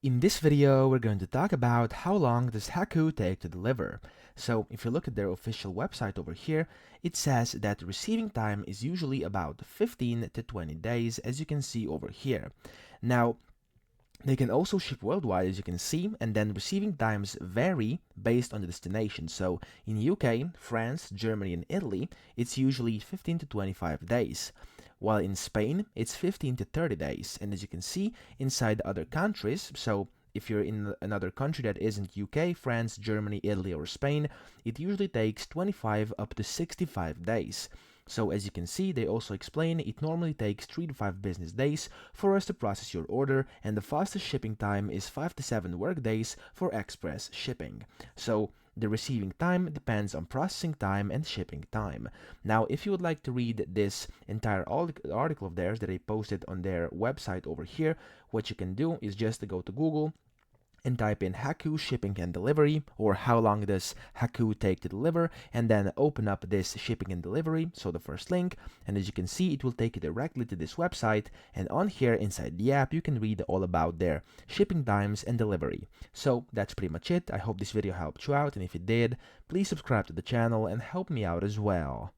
In this video, we're going to talk about how long does Hacoo take to deliver. So if you look at their official website over here, it says that receiving time is usually about 15 to 20 days, as you can see over here. Now, they can also ship worldwide, as you can see, and then receiving times vary based on the destination. So in UK, France, Germany, and Italy, it's usually 15 to 25 days. While in Spain, it's 15 to 30 days. And as you can see, inside other countries, so if you're in another country that isn't UK, France, Germany, Italy, or Spain, it usually takes 25 up to 65 days. So as you can see, they also explain it normally takes 3 to 5 business days for us to process your order, and the fastest shipping time is 5 to 7 work days for express shipping. So the receiving time depends on processing time and shipping time. Now, if you would like to read this entire article of theirs that they posted on their website over here, what you can do is just to go to Google and type in Hacoo shipping and delivery, or how long does Hacoo take to deliver, and then open up this shipping and delivery, so the first link, and as you can see, it will take you directly to this website, and on here inside the app you can read all about their shipping times and delivery. So that's pretty much it. I hope this video helped you out, and if it did, please subscribe to the channel and help me out as well.